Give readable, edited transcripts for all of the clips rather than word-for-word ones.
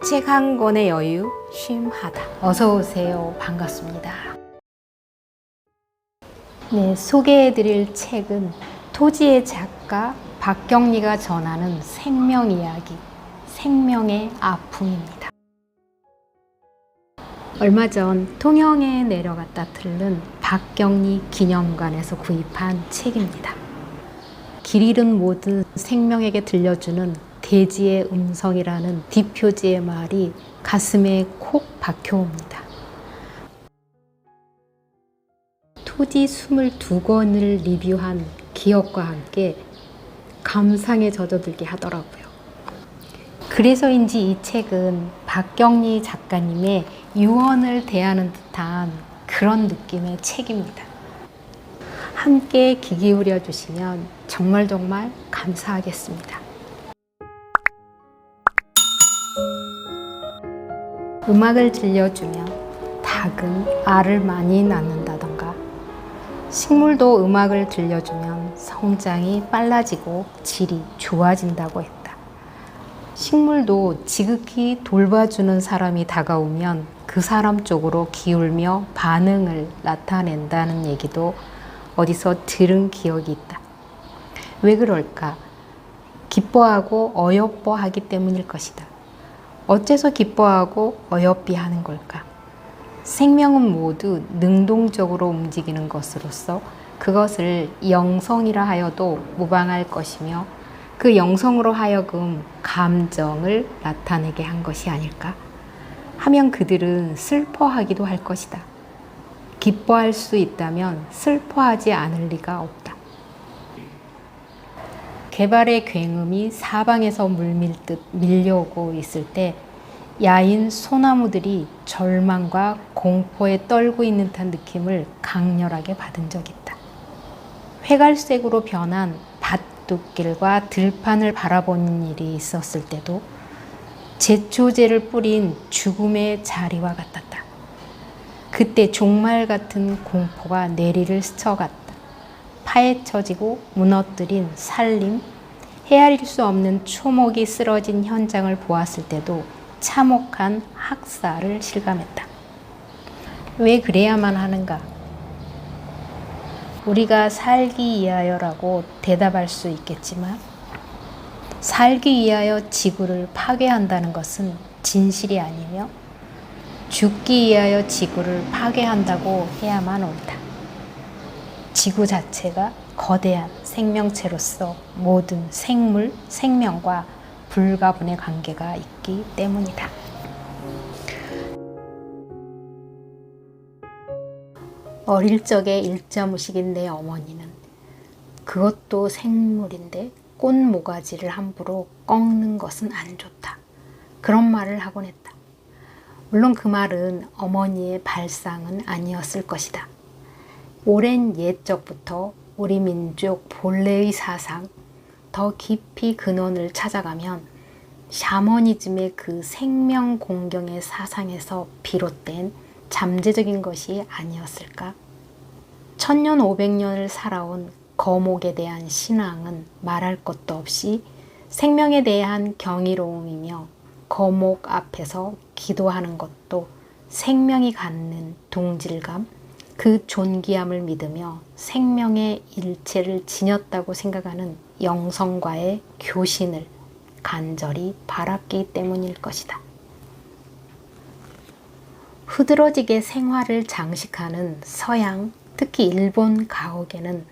책 한 권의 여유, 쉼하다. 어서 오세요. 반갑습니다. 네, 소개해드릴 책은 토지의 작가 박경리가 전하는 생명 이야기, 생명의 아픔입니다. 얼마 전 통영에 내려갔다 들른 박경리 기념관에서 구입한 책입니다. 길 잃은 모든 생명에게 들려주는 대지의 음성이라는 뒷표지의 말이 가슴에 콕 박혀옵니다. 토지 22권을 리뷰한 기억과 함께 감상에 젖어들게 하더라고요. 그래서인지 이 책은 박경리 작가님의 유언을 대하는 듯한 그런 느낌의 책입니다. 함께 귀 기울여 주시면 정말 감사하겠습니다. 음악을 들려주면 닭은 알을 많이 낳는다던가, 식물도 음악을 들려주면 성장이 빨라지고 질이 좋아진다고 했다. 식물도 지극히 돌봐주는 사람이 다가오면 그 사람 쪽으로 기울며 반응을 나타낸다는 얘기도 어디서 들은 기억이 있다. 왜 그럴까? 기뻐하고 어여뻐하기 때문일 것이다. 어째서 기뻐하고 어여삐 하는 걸까? 생명은 모두 능동적으로 움직이는 것으로서 그것을 영성이라 하여도 무방할 것이며, 그 영성으로 하여금 감정을 나타내게 한 것이 아닐까? 하면 그들은 슬퍼하기도 할 것이다. 기뻐할 수 있다면 슬퍼하지 않을 리가 없다. 개발의 굉음이 사방에서 물밀듯 밀려오고 있을 때 야인 소나무들이 절망과 공포에 떨고 있는 듯한 느낌을 강렬하게 받은 적이 있다. 회갈색으로 변한 밭둑길과 들판을 바라보는 일이 있었을 때도 제초제를 뿌린 죽음의 자리와 같았다. 그때 종말 같은 공포가 내리를 스쳐갔다. 파헤쳐지고 무너뜨린 살림, 헤아릴 수 없는 초목이 쓰러진 현장을 보았을 때도 참혹한 학살을 실감했다. 왜 그래야만 하는가? 우리가 살기 위하여라고 대답할 수 있겠지만, 살기 위하여 지구를 파괴한다는 것은 진실이 아니며 죽기 위하여 지구를 파괴한다고 해야만 옳다. 지구 자체가 거대한 생명체로서 모든 생물, 생명과 불가분의 관계가 있기 때문이다. 어릴 적에 일자무식인 내 어머니는 그것도 생물인데 꽃모가지를 함부로 꺾는 것은 안 좋다, 그런 말을 하곤 했다. 물론 그 말은 어머니의 발상은 아니었을 것이다. 오랜 옛적부터 우리 민족 본래의 사상, 더 깊이 근원을 찾아가면 샤머니즘의 그 생명 공경의 사상에서 비롯된 잠재적인 것이 아니었을까? 1500년을 살아온 거목에 대한 신앙은 말할 것도 없이 생명에 대한 경이로움이며, 거목 앞에서 기도하는 것도 생명이 갖는 동질감, 그 존귀함을 믿으며 생명의 일체를 지녔다고 생각하는 영성과의 교신을 간절히 바랐기 때문일 것이다. 흐드러지게 생활을 장식하는 서양, 특히 일본 가옥에는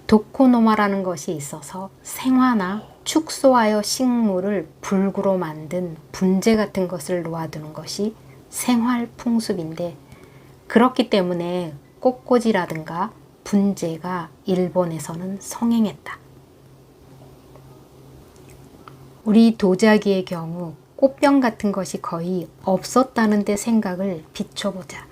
도코노마라는 것이 있어서 생화나 축소하여 식물을 불구로 만든 분재 같은 것을 놓아두는 것이 생활 풍습인데, 그렇기 때문에 꽃꽂이라든가 분재가 일본에서는 성행했다. 우리 도자기의 경우 꽃병 같은 것이 거의 없었다는 데 생각을 비춰보자.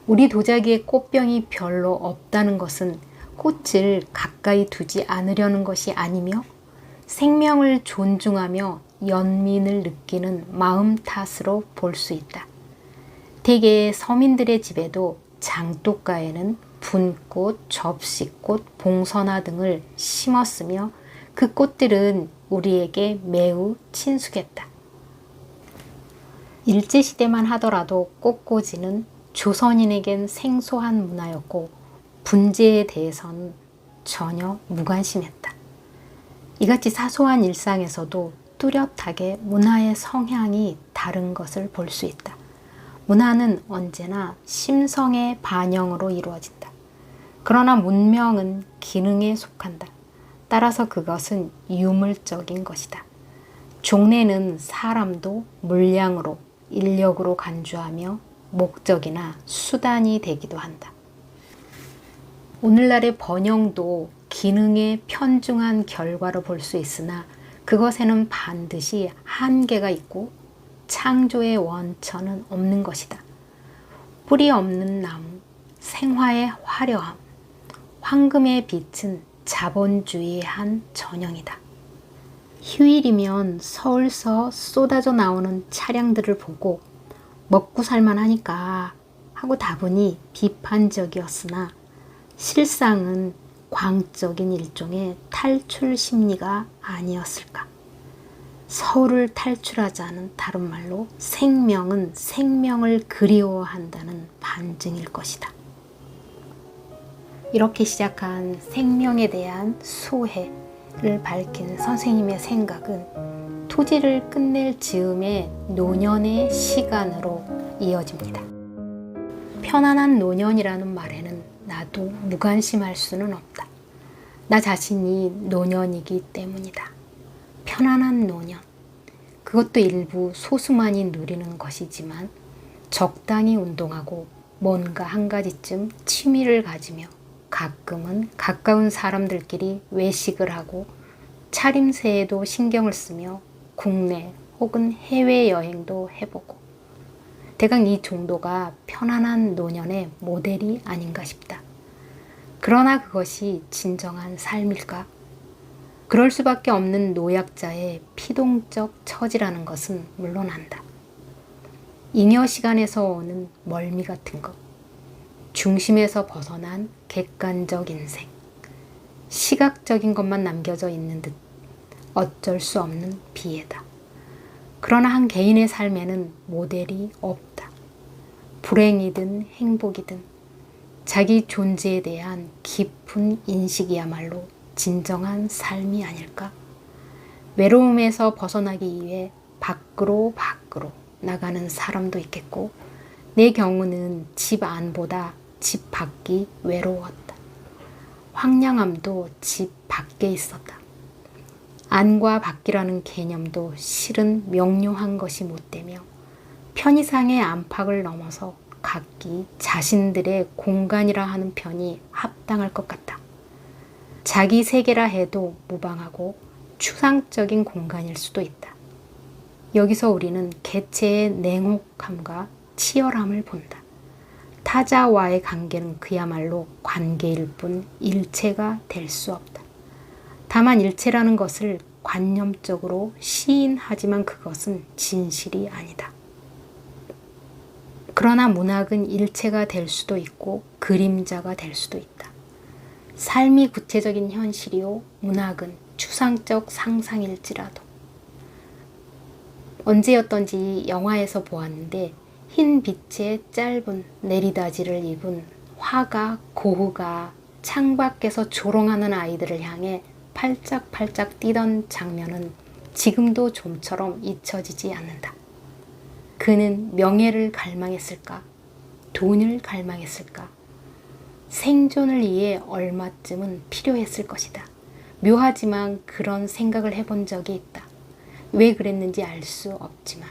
우리 도자기의 꽃병이 별로 없다는 것은 꽃을 가까이 두지 않으려는 것이 아니며, 생명을 존중하며 연민을 느끼는 마음 탓으로 볼 수 있다. 대개 서민들의 집에도 장독가에는 분꽃, 접시꽃, 봉선화 등을 심었으며 그 꽃들은 우리에게 매우 친숙했다. 일제시대만 하더라도 꽃꽂이는 조선인에겐 생소한 문화였고 분재에 대해서는 전혀 무관심했다. 이같이 사소한 일상에서도 뚜렷하게 문화의 성향이 다른 것을 볼 수 있다. 문화는 언제나 심성의 반영으로 이루어진다. 그러나 문명은 기능에 속한다. 따라서 그것은 유물적인 것이다. 종래는 사람도 물량으로, 인력으로 간주하며 목적이나 수단이 되기도 한다. 오늘날의 번영도 기능에 편중한 결과로 볼 수 있으나 그것에는 반드시 한계가 있고 창조의 원천은 없는 것이다. 뿌리 없는 나무, 생화의 화려함, 황금의 빛은 자본주의의 한 전형이다. 휴일이면 서울서 쏟아져 나오는 차량들을 보고 먹고 살만하니까 하고 답으니 비판적이었으나 실상은 광적인 일종의 탈출 심리가 아니었을까. 서울을 탈출하자는 다른 말로 생명은 생명을 그리워한다는 반증일 것이다. 이렇게 시작한 생명에 대한 소회를 밝힌 선생님의 생각은 토지를 끝낼 즈음의 노년의 시간으로 이어집니다. 편안한 노년이라는 말에는 나도 무관심할 수는 없다. 나 자신이 노년이기 때문이다. 편안한 노년. 그것도 일부 소수만이 누리는 것이지만 적당히 운동하고 뭔가 한 가지쯤 취미를 가지며 가끔은 가까운 사람들끼리 외식을 하고 차림새에도 신경을 쓰며 국내 혹은 해외여행도 해보고 대강 이 정도가 편안한 노년의 모델이 아닌가 싶다. 그러나 그것이 진정한 삶일까? 그럴 수밖에 없는 노약자의 피동적 처지라는 것은 물론 안다. 잉여 시간에서 오는 멀미 같은 것, 중심에서 벗어난 객관적 인생, 시각적인 것만 남겨져 있는 듯 어쩔 수 없는 비애다. 그러나 한 개인의 삶에는 모델이 없다. 불행이든 행복이든 자기 존재에 대한 깊은 인식이야말로 진정한 삶이 아닐까? 외로움에서 벗어나기 위해 밖으로 나가는 사람도 있겠고 내 경우는 집 안보다 집 밖이 외로웠다. 황량함도 집 밖에 있었다. 안과 밖이라는 개념도 실은 명료한 것이 못되며 편의상의 안팎을 넘어서 각기 자신들의 공간이라 하는 편이 합당할 것 같다. 자기 세계라 해도 무방하고 추상적인 공간일 수도 있다. 여기서 우리는 개체의 냉혹함과 치열함을 본다. 타자와의 관계는 그야말로 관계일 뿐 일체가 될 수 없다. 다만 일체라는 것을 관념적으로 시인하지만 그것은 진실이 아니다. 그러나 문학은 일체가 될 수도 있고 그림자가 될 수도 있다. 삶이 구체적인 현실이요 문학은 추상적 상상일지라도. 언제였던지 영화에서 보았는데 흰 빛의 짧은 내리다지를 입은 화가 고흐가 창밖에서 조롱하는 아이들을 향해 팔짝팔짝 뛰던 장면은 지금도 좀처럼 잊혀지지 않는다. 그는 명예를 갈망했을까? 돈을 갈망했을까? 생존을 위해 얼마쯤은 필요했을 것이다. 묘하지만 그런 생각을 해본 적이 있다. 왜 그랬는지 알 수 없지만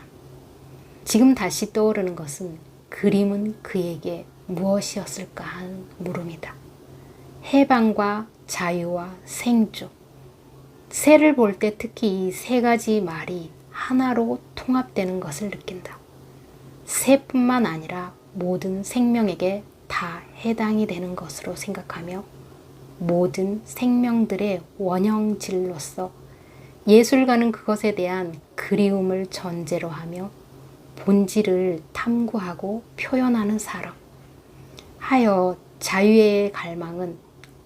지금 다시 떠오르는 것은 그림은 그에게 무엇이었을까 하는 물음이다. 해방과 자유와 생존. 새를 볼 때 특히 이 세 가지 말이 하나로 통합되는 것을 느낀다. 새뿐만 아니라 모든 생명에게 다 해당이 되는 것으로 생각하며 모든 생명들의 원형질로서 예술가는 그것에 대한 그리움을 전제로 하며 본질을 탐구하고 표현하는 사람. 하여 자유의 갈망은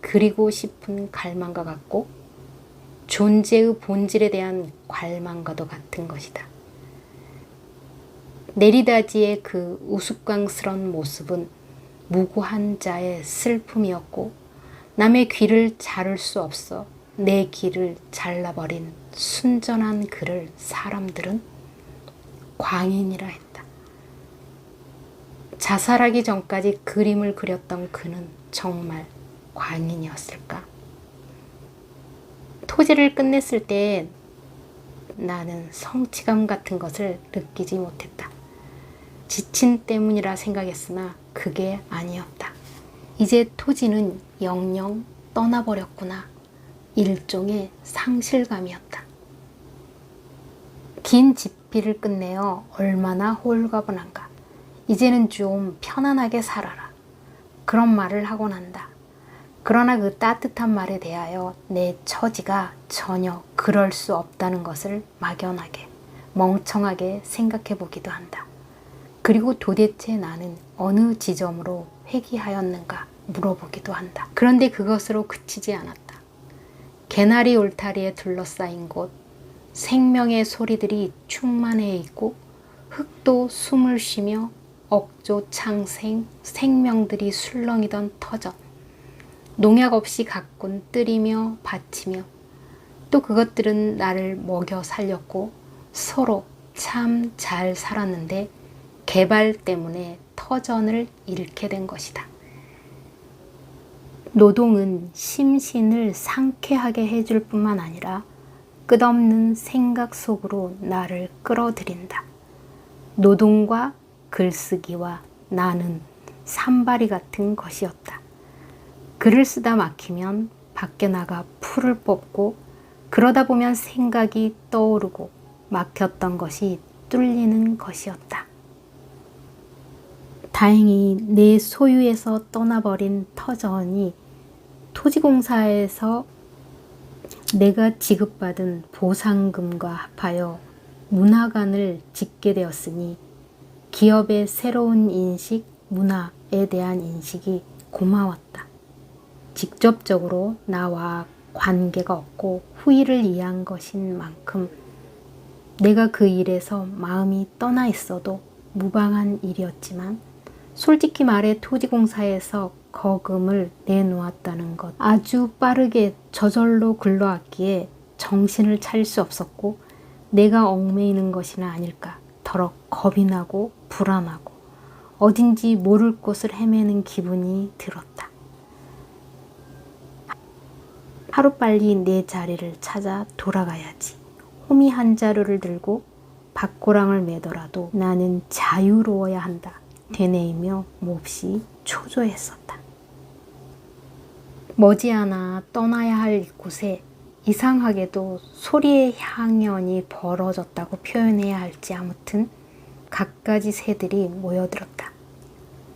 그리고 싶은 갈망과 같고 존재의 본질에 대한 갈망과도 같은 것이다. 내리다지의 그 우스꽝스런 모습은 무고한 자의 슬픔이었고 남의 귀를 자를 수 없어 내 귀를 잘라버린 순전한 그를 사람들은 광인이라 했다. 자살하기 전까지 그림을 그렸던 그는 정말 광인이었을까? 토지를 끝냈을 때 나는 성취감 같은 것을 느끼지 못했다. 지친 때문이라 생각했으나 그게 아니었다. 이제 토지는 영영 떠나버렸구나. 일종의 상실감이었다. 긴 집필을 끝내어 얼마나 홀가분한가. 이제는 좀 편안하게 살아라. 그런 말을 하곤 한다. 그러나 그 따뜻한 말에 대하여 내 처지가 전혀 그럴 수 없다는 것을 막연하게, 멍청하게 생각해 보기도 한다. 그리고 도대체 나는 어느 지점으로 회귀하였는가 물어보기도 한다. 그런데 그것으로 그치지 않았다. 개나리 울타리에 둘러싸인 곳, 생명의 소리들이 충만해 있고 흙도 숨을 쉬며 억조 창생 생명들이 술렁이던 터전, 농약 없이 가꾼 뜰이며 밭이며 또 그것들은 나를 먹여 살렸고 서로 참 잘 살았는데 개발 때문에 터전을 잃게 된 것이다. 노동은 심신을 상쾌하게 해줄 뿐만 아니라 끝없는 생각 속으로 나를 끌어들인다. 노동과 글쓰기와 나는 산발이 같은 것이었다. 글을 쓰다 막히면 밖에 나가 풀을 뽑고 그러다 보면 생각이 떠오르고 막혔던 것이 뚫리는 것이었다. 다행히 내 소유에서 떠나버린 터전이 토지공사에서 내가 지급받은 보상금과 합하여 문화관을 짓게 되었으니 기업의 새로운 인식, 문화에 대한 인식이 고마웠다. 직접적으로 나와 관계가 없고 후일을 이해한 것인 만큼 내가 그 일에서 마음이 떠나 있어도 무방한 일이었지만 솔직히 말해 토지공사에서 거금을 내놓았다는 것, 아주 빠르게 저절로 굴러왔기에 정신을 차릴 수 없었고 내가 얽매이는 것이나 아닐까 더러 겁이 나고 불안하고 어딘지 모를 곳을 헤매는 기분이 들었다. 하루빨리 내 자리를 찾아 돌아가야지. 호미 한 자루를 들고 밭고랑을 매더라도 나는 자유로워야 한다. 되뇌이며 몹시 초조했었다. 머지않아 떠나야 할 이곳에 이상하게도 소리의 향연이 벌어졌다고 표현해야 할지 아무튼 갖가지 새들이 모여들었다.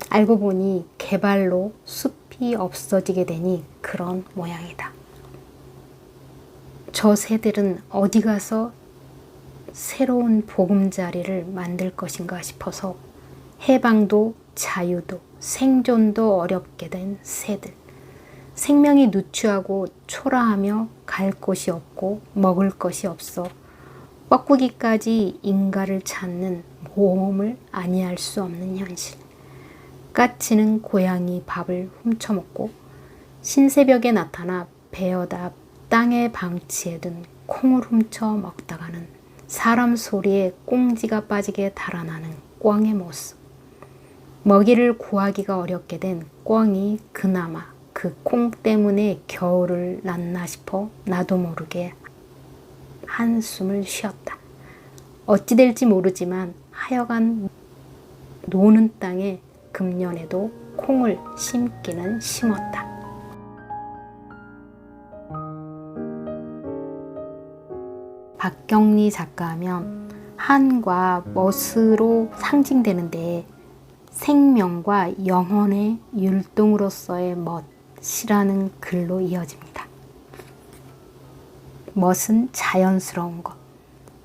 알고 보니 개발로 숲이 없어지게 되니 그런 모양이다. 저 새들은 어디 가서 새로운 보금자리를 만들 것인가 싶어서 해방도 자유도 생존도 어렵게 된 새들. 생명이 누추하고 초라하며 갈 곳이 없고 먹을 것이 없어 뻐꾸기까지 인가를 찾는 모험을 아니할 수 없는 현실. 까치는 고양이 밥을 훔쳐먹고 신새벽에 나타나 베어다 땅에 방치해둔 콩을 훔쳐 먹다가는 사람 소리에 꽁지가 빠지게 달아나는 꿩의 모습. 먹이를 구하기가 어렵게 된 꿩이 그나마 그 콩 때문에 겨울을 났나 싶어 나도 모르게 한숨을 쉬었다. 어찌 될지 모르지만 하여간 노는 땅에 금년에도 콩을 심기는 심었다. 박경리 작가하면 한과 멋으로 상징되는데 생명과 영혼의 율동으로서의 멋이라는 글로 이어집니다. 멋은 자연스러운 것.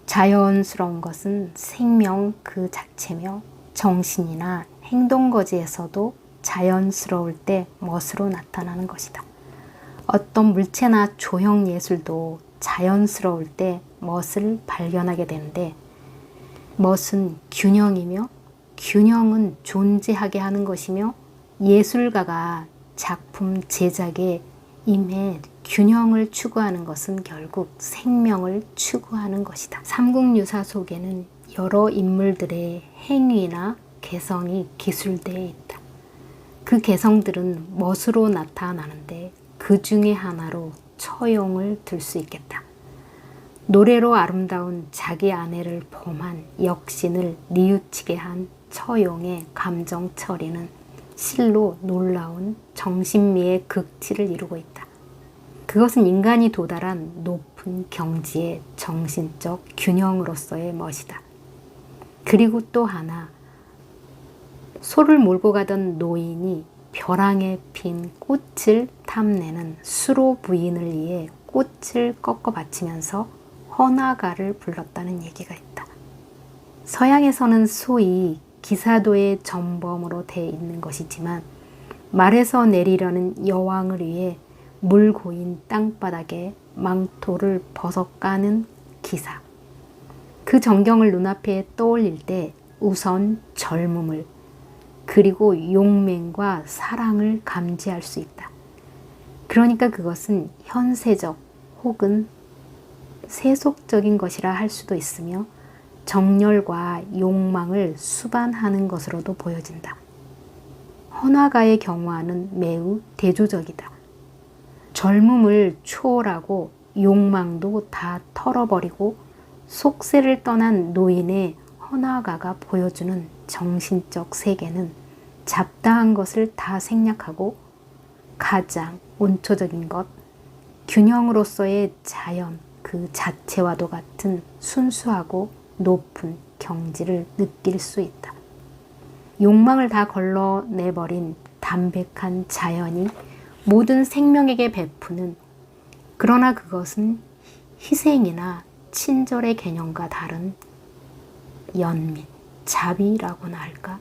자연스러운 것은 생명 그 자체며 정신이나 행동거지에서도 자연스러울 때 멋으로 나타나는 것이다. 어떤 물체나 조형 예술도 자연스러울 때 멋을 발견하게 되는데 멋은 균형이며 균형은 존재하게 하는 것이며 예술가가 작품 제작에 임해 균형을 추구하는 것은 결국 생명을 추구하는 것이다. 삼국유사 속에는 여러 인물들의 행위나 개성이 기술되어 있다. 그 개성들은 멋으로 나타나는데 그 중에 하나로 처용을 들 수 있겠다. 노래로 아름다운 자기 아내를 범한 역신을 뉘우치게 한 처용의 감정 처리는 실로 놀라운 정신미의 극치를 이루고 있다. 그것은 인간이 도달한 높은 경지의 정신적 균형으로서의 멋이다. 그리고 또 하나, 소를 몰고 가던 노인이 벼랑에 핀 꽃을 탐내는 수로 부인을 위해 꽃을 꺾어 바치면서 헌화가를 불렀다는 얘기가 있다. 서양에서는 소위 기사도의 전범으로 돼 있는 것이지만 말에서 내리려는 여왕을 위해 물 고인 땅바닥에 망토를 벗어 까는 기사. 그 전경을 눈앞에 떠올릴 때 우선 젊음을 그리고 용맹과 사랑을 감지할 수 있다. 그러니까 그것은 현세적 혹은 세속적인 것이라 할 수도 있으며 정열과 욕망을 수반하는 것으로도 보여진다. 헌화가의 경우와는 매우 대조적이다. 젊음을 초월하고 욕망도 다 털어버리고 속세를 떠난 노인의 헌화가가 보여주는 정신적 세계는 잡다한 것을 다 생략하고 가장 온초적인 것, 균형으로서의 자연 그 자체와도 같은 순수하고 높은 경지를 느낄 수 있다. 욕망을 다 걸러내버린 담백한 자연이 모든 생명에게 베푸는, 그러나 그것은 희생이나 친절의 개념과 다른 연민, 자비라고나 할까?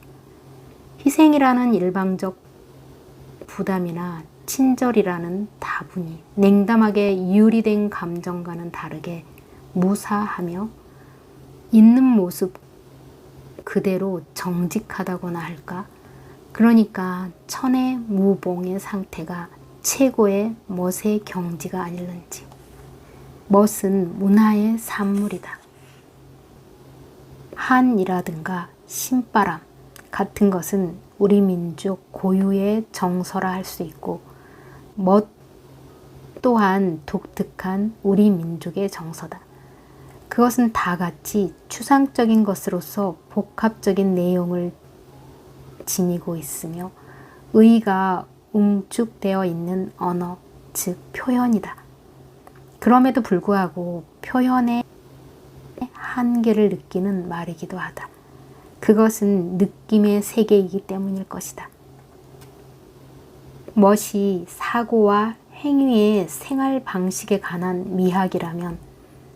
희생이라는 일방적 부담이나 친절이라는 다분히 냉담하게 유리된 감정과는 다르게 무사하며 있는 모습 그대로 정직하다고나 할까? 그러니까 천해무봉의 상태가 최고의 멋의 경지가 아닐는지. 멋은 문화의 산물이다. 한이라든가 신바람 같은 것은 우리 민족 고유의 정서라 할 수 있고 멋 또한 독특한 우리 민족의 정서다. 그것은 다 같이 추상적인 것으로서 복합적인 내용을 지니고 있으며 의가 웅축되어 있는 언어, 즉 표현이다. 그럼에도 불구하고 표현의 한계를 느끼는 말이기도 하다. 그것은 느낌의 세계이기 때문일 것이다. 멋이 사고와 행위의 생활 방식에 관한 미학이라면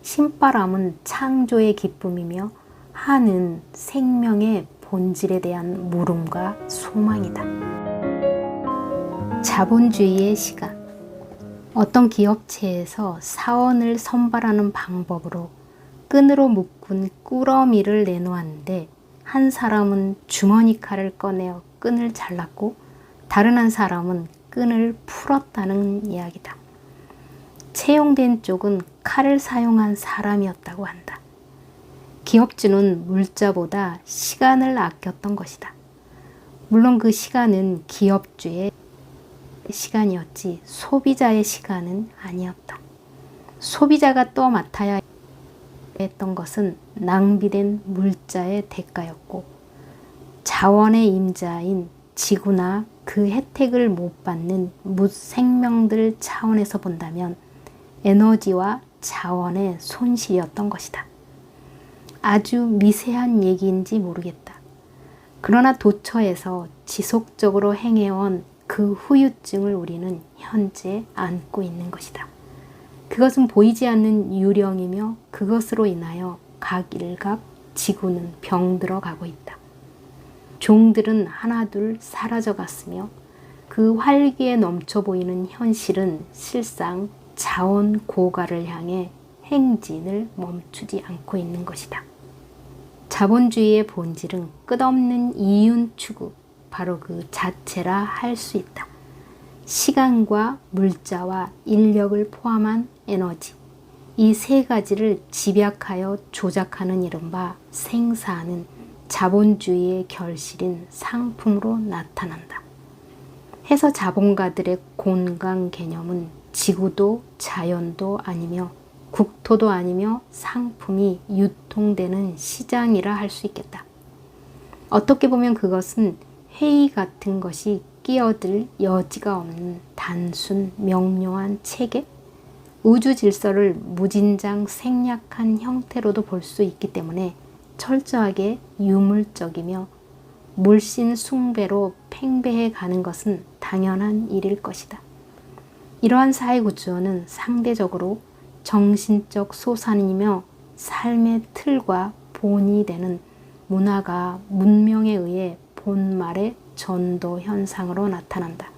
신바람은 창조의 기쁨이며 한은 생명의 본질에 대한 물음과 소망이다. 자본주의의 시간. 어떤 기업체에서 사원을 선발하는 방법으로 끈으로 묶은 꾸러미를 내놓았는데 한 사람은 주머니 칼을 꺼내어 끈을 잘랐고 다른 한 사람은 끈을 풀었다는 이야기다. 채용된 쪽은 칼을 사용한 사람이었다고 한다. 기업주는 물자보다 시간을 아꼈던 것이다. 물론 그 시간은 기업주의 시간이었지 소비자의 시간은 아니었다. 소비자가 또 맡아야 했던 것은 낭비된 물자의 대가였고 자원의 임자인 지구나 그 혜택을 못 받는 무생명들 차원에서 본다면 에너지와 자원의 손실이었던 것이다. 아주 미세한 얘기인지 모르겠다. 그러나 도처에서 지속적으로 행해온 그 후유증을 우리는 현재 안고 있는 것이다. 그것은 보이지 않는 유령이며 그것으로 인하여 각 일각 지구는 병들어 가고 있다. 종들은 하나둘 사라져 갔으며 그 활기에 넘쳐 보이는 현실은 실상 자원 고갈을 향해 행진을 멈추지 않고 있는 것이다. 자본주의의 본질은 끝없는 이윤 추구, 바로 그 자체라 할 수 있다. 시간과 물자와 인력을 포함한 에너지, 이 세 가지를 집약하여 조작하는 이른바 생사는 자본주의의 결실인 상품으로 나타난다. 해서 자본가들의 곤강 개념은 지구도 자연도 아니며 국토도 아니며 상품이 유통되는 시장이라 할 수 있겠다. 어떻게 보면 그것은 회의 같은 것이 끼어들 여지가 없는 단순 명료한 체계, 우주 질서를 무진장 생략한 형태로도 볼 수 있기 때문에 철저하게 유물적이며 물씬 숭배로 팽배해 가는 것은 당연한 일일 것이다. 이러한 사회 구조는 상대적으로 정신적 소산이며 삶의 틀과 본이 되는 문화가 문명에 의해 본말의 전도 현상으로 나타난다.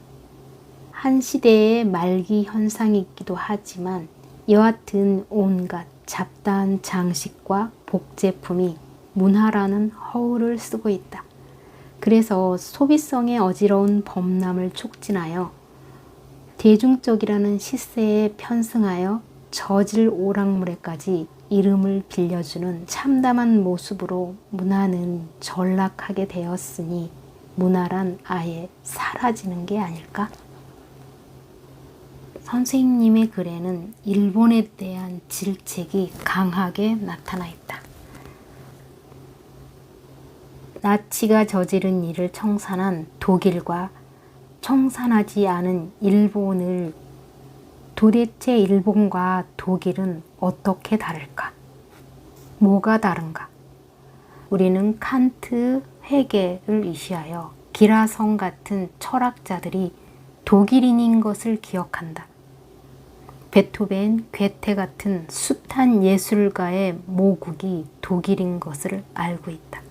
한 시대의 말기 현상이기도 하지만 여하튼 온갖 잡다한 장식과 복제품이 문화라는 허울을 쓰고 있다. 그래서 소비성의 어지러운 범람을 촉진하여 대중적이라는 시세에 편승하여 저질 오락물에까지 이름을 빌려주는 참담한 모습으로 문화는 전락하게 되었으니 문화란 아예 사라지는 게 아닐까? 선생님의 글에는 일본에 대한 질책이 강하게 나타나 있다. 나치가 저지른 일을 청산한 독일과 청산하지 않은 일본을 도대체 일본과 독일은 어떻게 다를까? 뭐가 다른가? 우리는 칸트, 헤겔을 의시하여 기라성 같은 철학자들이 독일인인 것을 기억한다. 베토벤, 괴테 같은 숱한 예술가의 모국이 독일인 것을 알고 있다.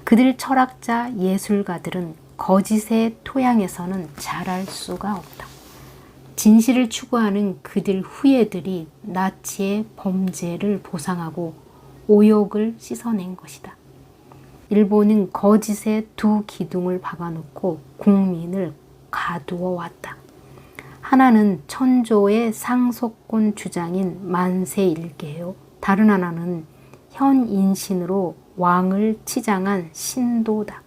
그들 철학자, 예술가들은 거짓의 토양에서는 자랄 수가 없다. 진실을 추구하는 그들 후예들이 나치의 범죄를 보상하고 오욕을 씻어낸 것이다. 일본은 거짓의 두 기둥을 박아놓고 국민을 가두어 왔다. 하나는 천조의 상속권 주장인 만세일계요. 다른 하나는 현 인신으로 왕을 치장한 신도다.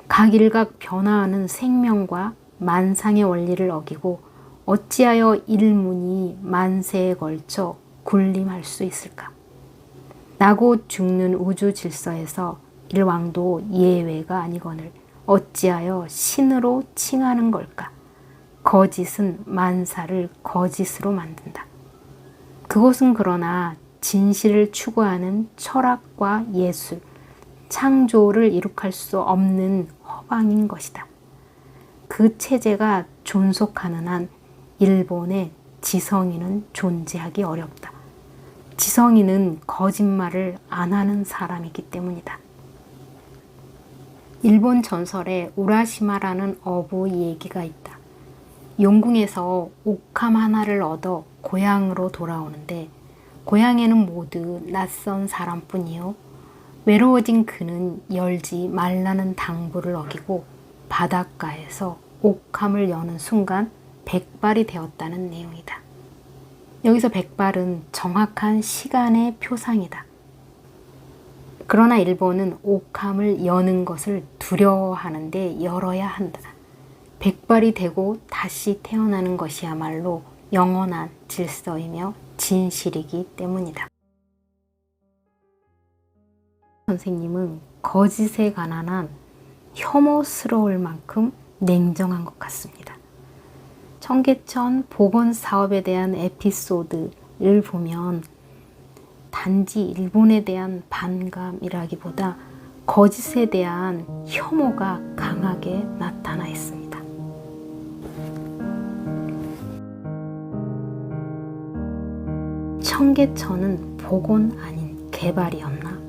각일각 변화하는 생명과 만상의 원리를 어기고 어찌하여 일문이 만세에 걸쳐 군림할 수 있을까? 나고 죽는 우주 질서에서 일왕도 예외가 아니거늘 어찌하여 신으로 칭하는 걸까? 거짓은 만사를 거짓으로 만든다. 그것은 그러나 진실을 추구하는 철학과 예술, 창조를 이룩할 수 없는 허방인 것이다. 그 체제가 존속하는 한 일본의 지성인은 존재하기 어렵다. 지성인은 거짓말을 안 하는 사람이기 때문이다. 일본 전설에 우라시마라는 어부 얘기가 있다. 용궁에서 옥함 하나를 얻어 고향으로 돌아오는데 고향에는 모두 낯선 사람뿐이요. 외로워진 그는 열지 말라는 당부를 어기고 바닷가에서 옥함을 여는 순간 백발이 되었다는 내용이다. 여기서 백발은 정확한 시간의 표상이다. 그러나 일본은 옥함을 여는 것을 두려워하는데 열어야 한다. 백발이 되고 다시 태어나는 것이야말로 영원한 질서이며 진실이기 때문이다. 선생님은 거짓에 관한 한 혐오스러울 만큼 냉정한 것 같습니다. 청계천 복원 사업에 대한 에피소드를 보면 단지 일본에 대한 반감이라기보다 거짓에 대한 혐오가 강하게 나타나 있습니다. 청계천은 복원 아닌 개발이었나?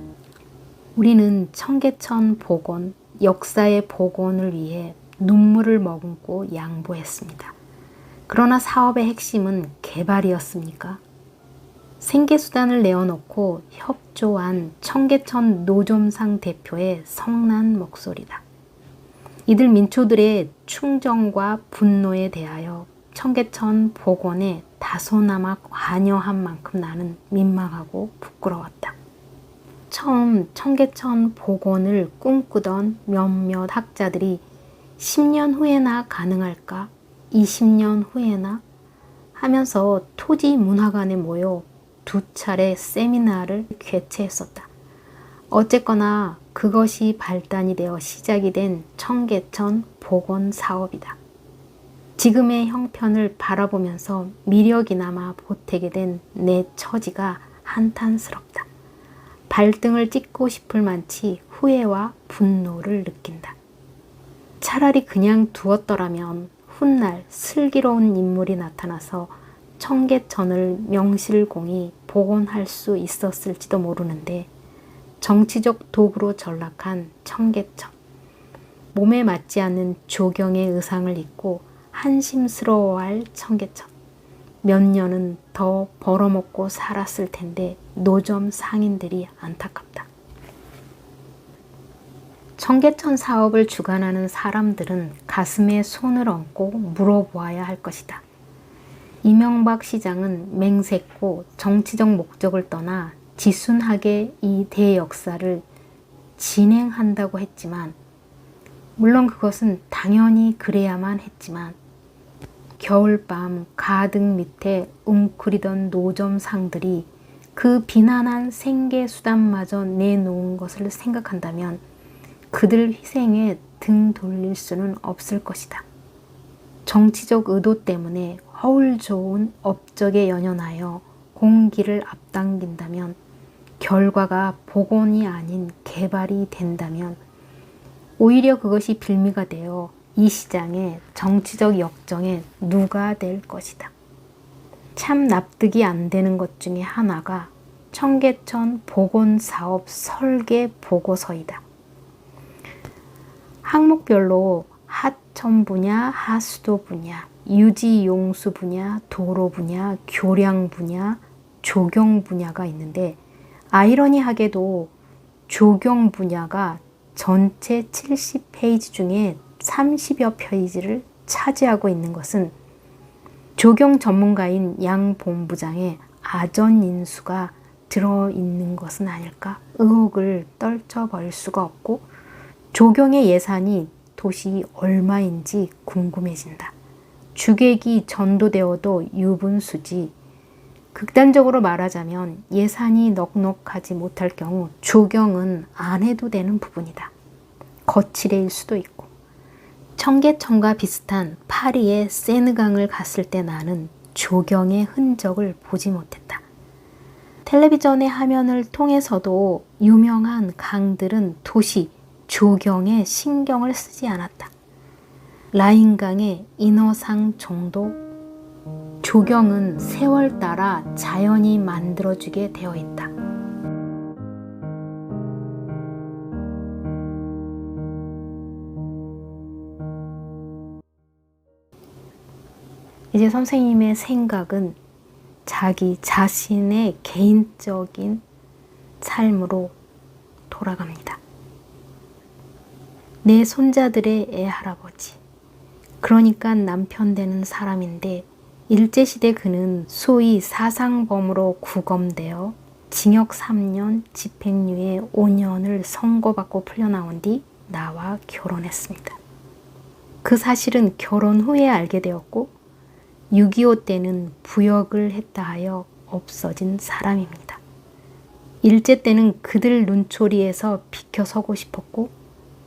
우리는 청계천 복원, 역사의 복원을 위해 눈물을 머금고 양보했습니다. 그러나 사업의 핵심은 개발이었습니까? 생계수단을 내어놓고 협조한 청계천 노점상 대표의 성난 목소리다. 이들 민초들의 충정과 분노에 대하여 청계천 복원에 다소나마 관여한 만큼 나는 민망하고 부끄러웠다. 처음 청계천 복원을 꿈꾸던 몇몇 학자들이 10년 후에나 가능할까? 20년 후에나? 하면서 토지문화관에 모여 2차례 세미나를 개최했었다. 어쨌거나 그것이 발단이 되어 시작이 된 청계천 복원 사업이다. 지금의 형편을 바라보면서 미력이나마 보태게 된 내 처지가 한탄스럽다. 발등을 찍고 싶을 만치 후회와 분노를 느낀다. 차라리 그냥 두었더라면 훗날 슬기로운 인물이 나타나서 청계천을 명실공히 복원할 수 있었을지도 모르는데 정치적 도구로 전락한 청계천, 몸에 맞지 않는 조경의 의상을 입고 한심스러워할 청계천, 몇 년은 더 벌어먹고 살았을 텐데 노점 상인들이 안타깝다. 청계천 사업을 주관하는 사람들은 가슴에 손을 얹고 물어보아야 할 것이다. 이명박 시장은 맹세코 정치적 목적을 떠나 지순하게 이 대역사를 진행한다고 했지만, 물론 그것은 당연히 그래야만 했지만 겨울밤 가등 밑에 웅크리던 노점상들이 그 비난한 생계수단마저 내놓은 것을 생각한다면 그들 희생에 등 돌릴 수는 없을 것이다. 정치적 의도 때문에 허울 좋은 업적에 연연하여 공기를 앞당긴다면, 결과가 복원이 아닌 개발이 된다면 오히려 그것이 빌미가 되어 이 시장의 정치적 역정에 누가 될 것이다. 참 납득이 안 되는 것 중에 하나가 청계천 복원사업 설계 보고서이다. 항목별로 하천 분야, 하수도 분야, 유지용수 분야, 도로 분야, 교량 분야, 조경 분야가 있는데, 아이러니하게도 조경 분야가 전체 70페이지 중에 30여 페이지를 차지하고 있는 것은 조경 전문가인 양 본부장의 아전인수가 들어있는 것은 아닐까 의혹을 떨쳐버릴 수가 없고, 조경의 예산이 도시 얼마인지 궁금해진다. 주객이 전도되어도 유분수지, 극단적으로 말하자면 예산이 넉넉하지 못할 경우 조경은 안 해도 되는 부분이다. 거칠일 수도 있고. 청계천과 비슷한 파리의 세느강을 갔을 때 나는 조경의 흔적을 보지 못했다. 텔레비전의 화면을 통해서도 유명한 강들은 도시 조경에 신경을 쓰지 않았다. 라인강의 인어상 정도, 조경은 세월 따라 자연이 만들어주게 되어 있다. 이제 선생님의 생각은 자기 자신의 개인적인 삶으로 돌아갑니다. 내 손자들의 애할아버지, 그러니까 남편 되는 사람인데, 일제시대 그는 소위 사상범으로 구검되어 징역 3년, 집행유예 5년을 선고받고 풀려나온 뒤 나와 결혼했습니다. 그 사실은 결혼 후에 알게 되었고, 6.25 때는 부역을 했다 하여 없어진 사람입니다. 일제 때는 그들 눈초리에서 비켜서고 싶었고,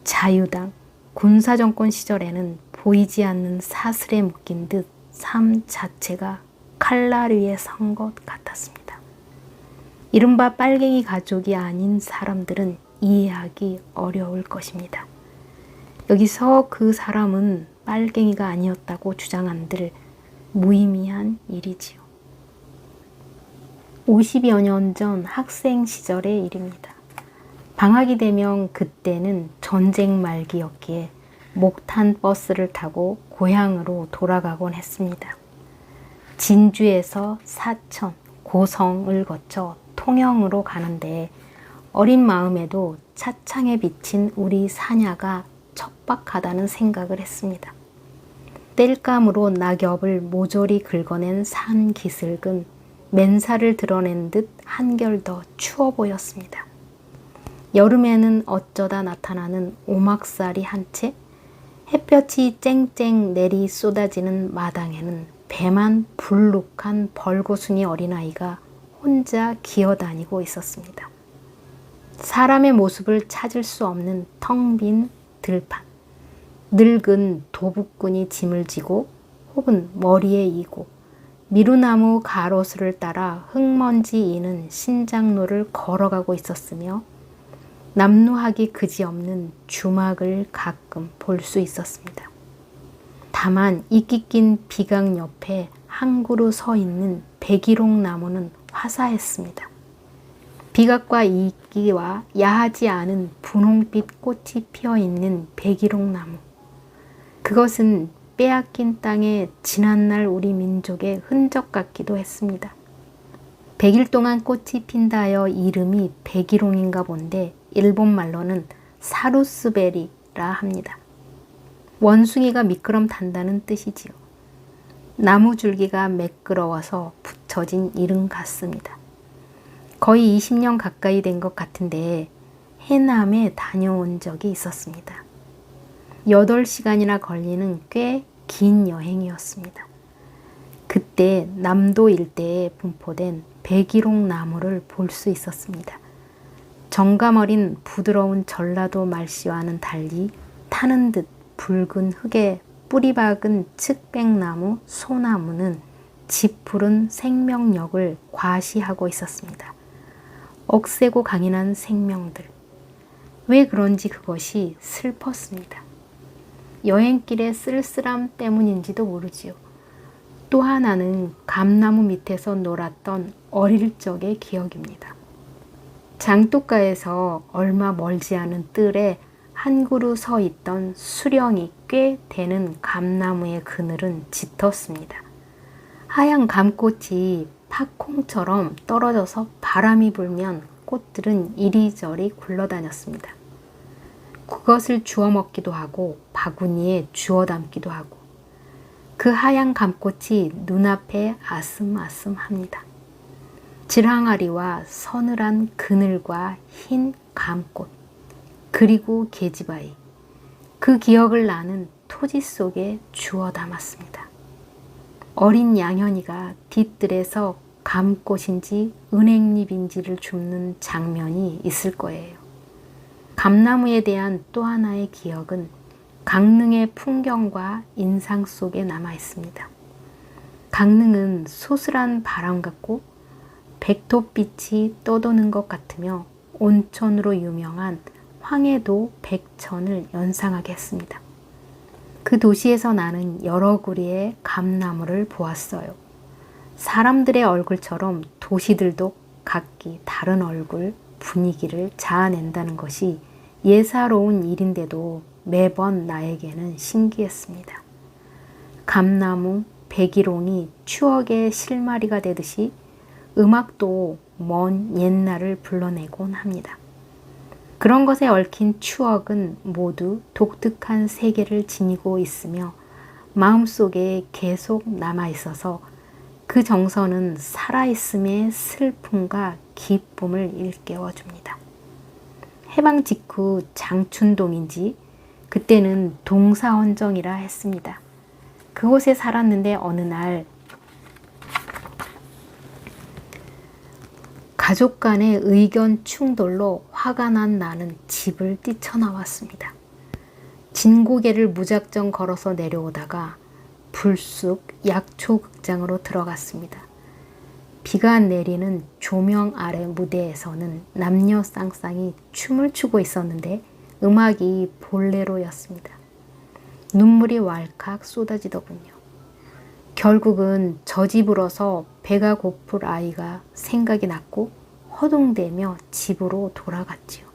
자유당, 군사정권 시절에는 보이지 않는 사슬에 묶인 듯 삶 자체가 칼날 위에 선 것 같았습니다. 이른바 빨갱이 가족이 아닌 사람들은 이해하기 어려울 것입니다. 여기서 그 사람은 빨갱이가 아니었다고 주장한들 무의미한 일이지요. 50여 년 전 학생 시절의 일입니다. 방학이 되면, 그때는 전쟁 말기였기에 목탄 버스를 타고 고향으로 돌아가곤 했습니다. 진주에서 사천, 고성을 거쳐 통영으로 가는데 어린 마음에도 차창에 비친 우리 사냐가 척박하다는 생각을 했습니다. 땔감으로 낙엽을 모조리 긁어낸 산 기슭은 맨살을 드러낸 듯 한결 더 추워 보였습니다. 여름에는 어쩌다 나타나는 오막살이 한 채, 햇볕이 쨍쨍 내리 쏟아지는 마당에는 배만 불룩한 벌거숭이 어린아이가 혼자 기어다니고 있었습니다. 사람의 모습을 찾을 수 없는 텅 빈 들판, 늙은 도북꾼이 짐을 지고 혹은 머리에 이고 미루나무 가로수를 따라 흙먼지 이는 신장로를 걸어가고 있었으며 남루하기 그지없는 주막을 가끔 볼 수 있었습니다. 다만 이끼 낀 비강 옆에 한 그루 서 있는 백일홍 나무는 화사했습니다. 비각과 이끼와 야하지 않은 분홍빛 꽃이 피어있는 백일홍 나무. 그것은 빼앗긴 땅에 지난날 우리 민족의 흔적 같기도 했습니다. 100일 동안 꽃이 핀다 하여 이름이 백일홍인가 본데 일본 말로는 사루스베리라 합니다. 원숭이가 미끄럼 탄다는 뜻이지요. 나무 줄기가 매끄러워서 붙여진 이름 같습니다. 거의 20년 가까이 된 것 같은데 해남에 다녀온 적이 있었습니다. 8시간이나 걸리는 꽤 긴 여행이었습니다. 그때 남도 일대에 분포된 백일홍 나무를 볼 수 있었습니다. 정감 어린 부드러운 전라도 말씨와는 달리 타는 듯 붉은 흙에 뿌리 박은 측백나무, 소나무는 짙푸른 생명력을 과시하고 있었습니다. 억세고 강인한 생명들. 왜 그런지 그것이 슬펐습니다. 여행길의 쓸쓸함 때문인지도 모르지요. 또 하나는 감나무 밑에서 놀았던 어릴 적의 기억입니다. 장독가에서 얼마 멀지 않은 뜰에 한 그루 서 있던 수령이 꽤 되는 감나무의 그늘은 짙었습니다. 하얀 감꽃이 팝콘처럼 떨어져서 바람이 불면 꽃들은 이리저리 굴러다녔습니다. 그것을 주워 먹기도 하고 바구니에 주워 담기도 하고 그 하얀 감꽃이 눈앞에 아슴아슴합니다. 질항아리와 서늘한 그늘과 흰 감꽃 그리고 계집아이 그 기억을 나는 토지 속에 주워 담았습니다. 어린 양현이가 뒷뜰에서 감꽃인지 은행잎인지를 줍는 장면이 있을 거예요. 감나무에 대한 또 하나의 기억은 강릉의 풍경과 인상 속에 남아 있습니다. 강릉은 소슬한 바람 같고 백토빛이 떠도는 것 같으며 온천으로 유명한 황해도 백천을 연상하게 했습니다. 그 도시에서 나는 여러 그루의 감나무를 보았어요. 사람들의 얼굴처럼 도시들도 각기 다른 얼굴, 분위기를 자아낸다는 것이 예사로운 일인데도 매번 나에게는 신기했습니다. 감나무, 백일홍이 추억의 실마리가 되듯이 음악도 먼 옛날을 불러내곤 합니다. 그런 것에 얽힌 추억은 모두 독특한 세계를 지니고 있으며 마음속에 계속 남아있어서 그 정서는 살아있음의 슬픔과 기쁨을 일깨워줍니다. 해방 직후 장춘동인지 그때는 동사헌정이라 했습니다. 그곳에 살았는데 어느 날 가족 간의 의견 충돌로 화가 난 나는 집을 뛰쳐나왔습니다. 진고개를 무작정 걸어서 내려오다가 불쑥 약초극장으로 들어갔습니다. 비가 내리는 조명 아래 무대에서는 남녀 쌍쌍이 춤을 추고 있었는데 음악이 볼레로였습니다. 눈물이 왈칵 쏟아지더군요. 결국은 저 집으로서 배가 고플 아이가 생각이 났고 허둥대며 집으로 돌아갔지요.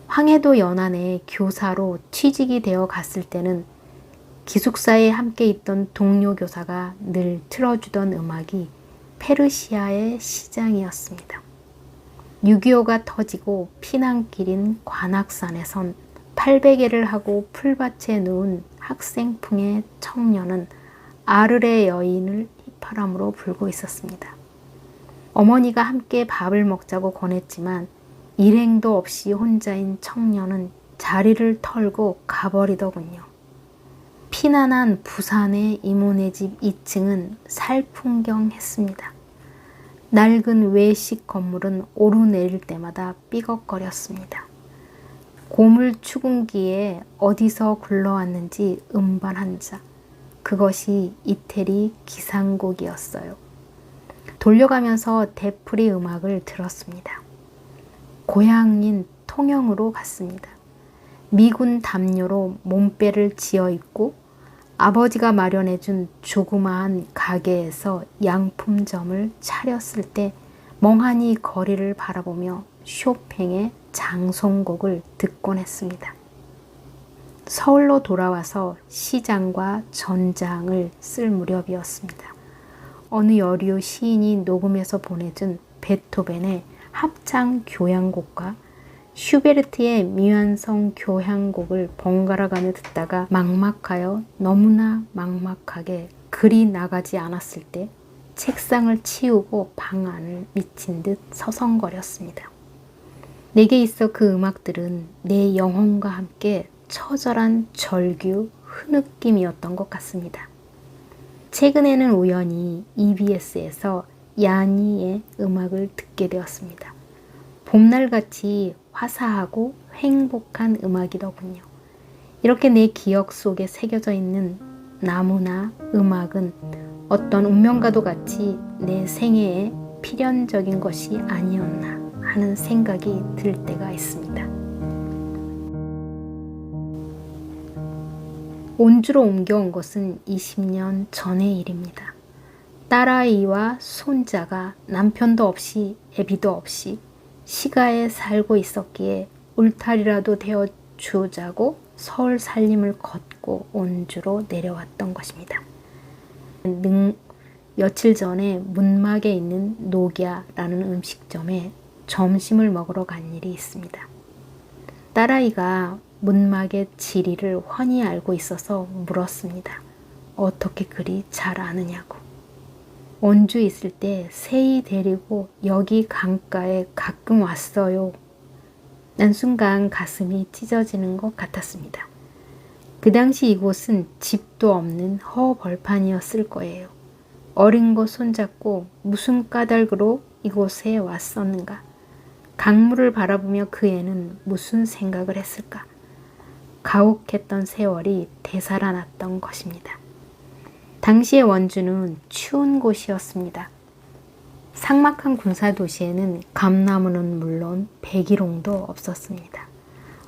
황해도 연안에 교사로 취직이 되어 갔을 때는 기숙사에 함께 있던 동료 교사가 늘 틀어주던 음악이 페르시아의 시장이었습니다. 6.25가 터지고 피난길인 관악산에선 800예를 하고 풀밭에 누운 학생풍의 청년은 아르레 여인을 휘파람으로 불고 있었습니다. 어머니가 함께 밥을 먹자고 권했지만 일행도 없이 혼자인 청년은 자리를 털고 가버리더군요. 피난한 부산의 이모네 집 2층은 살풍경했습니다. 낡은 외식 건물은 오르내릴 때마다 삐걱거렸습니다. 고물 추궁기에 어디서 굴러왔는지 음반 한 자, 그것이 이태리 기상곡이었어요. 돌려가면서 대풀이 음악을 들었습니다. 고향인 통영으로 갔습니다. 미군 담요로 몸빼를 지어 입고 아버지가 마련해준 조그마한 가게에서 양품점을 차렸을 때 멍하니 거리를 바라보며 쇼팽의 장송곡을 듣곤 했습니다. 서울로 돌아와서 시장과 전장을 쓸 무렵이었습니다. 어느 여류 시인이 녹음해서 보내준 베토벤의 합창 교향곡과 슈베르트의 미완성 교향곡을 번갈아가며 듣다가 막막하여 너무나 막막하게 글이 나가지 않았을 때 책상을 치우고 방 안을 미친 듯 서성거렸습니다. 내게 있어 그 음악들은 내 영혼과 함께 처절한 절규, 흐느낌이었던 것 같습니다. 최근에는 우연히 EBS에서 야니의 음악을 듣게 되었습니다. 봄날같이 화사하고 행복한 음악이더군요. 이렇게 내 기억 속에 새겨져 있는 나무나 음악은 어떤 운명과도 같이 내 생애에 필연적인 것이 아니었나 하는 생각이 들 때가 있습니다. 온주로 옮겨온 것은 20년 전의 일입니다. 딸아이와 손자가 남편도 없이 애비도 없이 시가에 살고 있었기에 울타리라도 되어주자고 서울 살림을 걷고 온주로 내려왔던 것입니다. 며칠 전에 문막에 있는 녹야라는 음식점에 점심을 먹으러 간 일이 있습니다. 딸아이가 문막의 지리를 훤히 알고 있어서 물었습니다. 어떻게 그리 잘 아느냐고. 원주 있을 때 새이 데리고 여기 강가에 가끔 왔어요. 난 순간 가슴이 찢어지는 것 같았습니다. 그 당시 이곳은 집도 없는 허벌판이었을 거예요. 어린 거 손잡고 무슨 까닭으로 이곳에 왔었는가. 강물을 바라보며 그 애는 무슨 생각을 했을까. 가혹했던 세월이 되살아났던 것입니다. 당시의 원주는 추운 곳이었습니다. 삭막한 군사도시에는 감나무는 물론 백일홍도 없었습니다.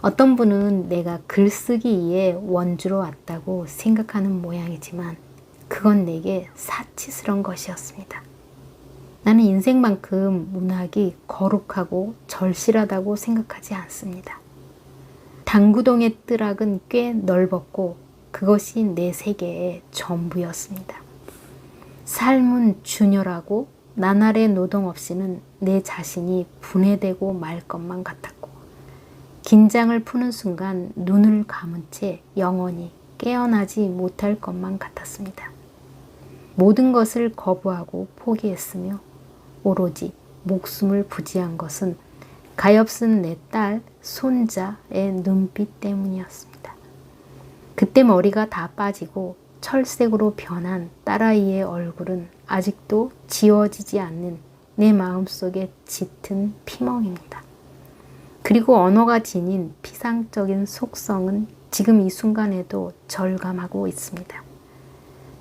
어떤 분은 내가 글쓰기에 원주로 왔다고 생각하는 모양이지만 그건 내게 사치스러운 것이었습니다. 나는 인생만큼 문학이 거룩하고 절실하다고 생각하지 않습니다. 당구동의 뜰악은 꽤 넓었고 그것이 내 세계의 전부였습니다. 삶은 준열하고 나날의 노동 없이는 내 자신이 분해되고 말 것만 같았고 긴장을 푸는 순간 눈을 감은 채 영원히 깨어나지 못할 것만 같았습니다. 모든 것을 거부하고 포기했으며 오로지 목숨을 부지한 것은 가엾은 내 딸, 손자의 눈빛 때문이었습니다. 그때 머리가 다 빠지고 철색으로 변한 딸아이의 얼굴은 아직도 지워지지 않는 내 마음속의 짙은 피멍입니다. 그리고 언어가 지닌 피상적인 속성은 지금 이 순간에도 절감하고 있습니다.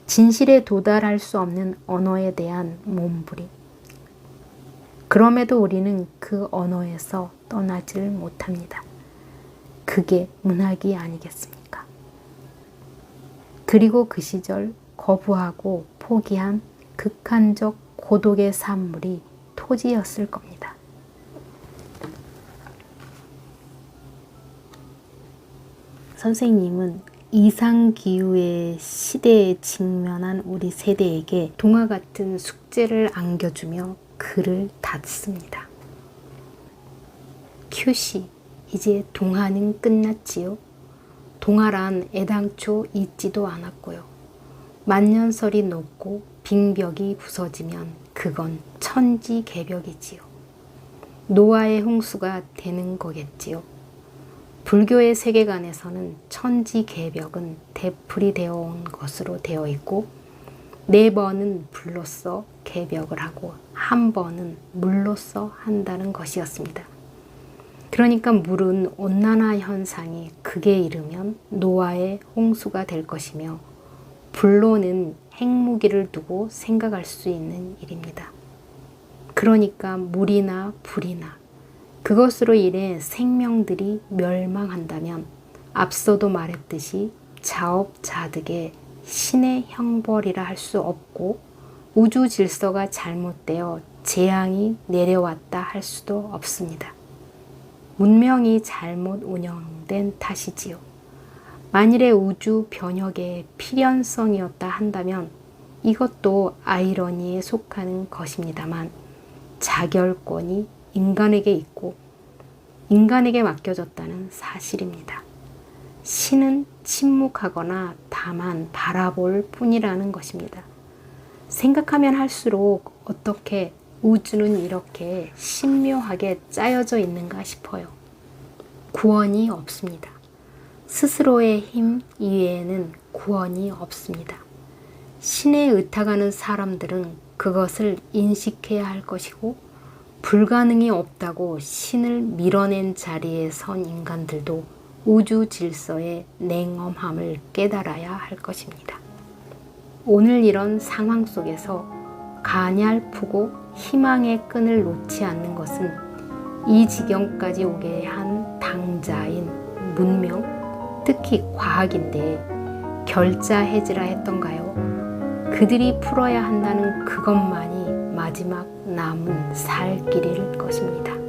진실에 도달할 수 없는 언어에 대한 몸부림. 그럼에도 우리는 그 언어에서 떠나질 못합니다. 그게 문학이 아니겠습니까? 그리고 그 시절 거부하고 포기한 극한적 고독의 산물이 토지였을 겁니다. 선생님은 이상기후의 시대에 직면한 우리 세대에게 동화 같은 숙제를 안겨주며 글을 닫습니다. 큐시, 이제 동화는 끝났지요. 동화란 애당초 있지도 않았고요. 만년설이 녹고 빙벽이 부서지면 그건 천지개벽이지요. 노아의 홍수가 되는 거겠지요. 불교의 세계관에서는 천지개벽은 되풀이 되어 온 것으로 되어 있고 4번은 불로써 개벽을 하고 1번은 물로써 한다는 것이었습니다. 그러니까 물은 온난화 현상이 극에 이르면 노아의 홍수가 될 것이며 불로는 핵무기를 두고 생각할 수 있는 일입니다. 그러니까 물이나 불이나 그것으로 인해 생명들이 멸망한다면 앞서도 말했듯이 자업자득의 신의 형벌이라 할 수 없고 우주 질서가 잘못되어 재앙이 내려왔다 할 수도 없습니다. 문명이 잘못 운영된 탓이지요. 만일에 우주 변혁의 필연성이었다 한다면 이것도 아이러니에 속하는 것입니다만 자결권이 인간에게 있고 인간에게 맡겨졌다는 사실입니다. 신은 침묵하거나 다만 바라볼 뿐이라는 것입니다. 생각하면 할수록 어떻게 우주는 이렇게 신묘하게 짜여져 있는가 싶어요. 구원이 없습니다. 스스로의 힘 이외에는 구원이 없습니다. 신에 의탁하는 사람들은 그것을 인식해야 할 것이고 불가능이 없다고 신을 밀어낸 자리에 선 인간들도 우주 질서의 냉엄함을 깨달아야 할 것입니다. 오늘 이런 상황 속에서 가냘프고 희망의 끈을 놓지 않는 것은 이 지경까지 오게 한 당자인 문명, 특히 과학인데 결자해지라 했던가요? 그들이 풀어야 한다는 그것만이 마지막 남은 살 길일 것입니다.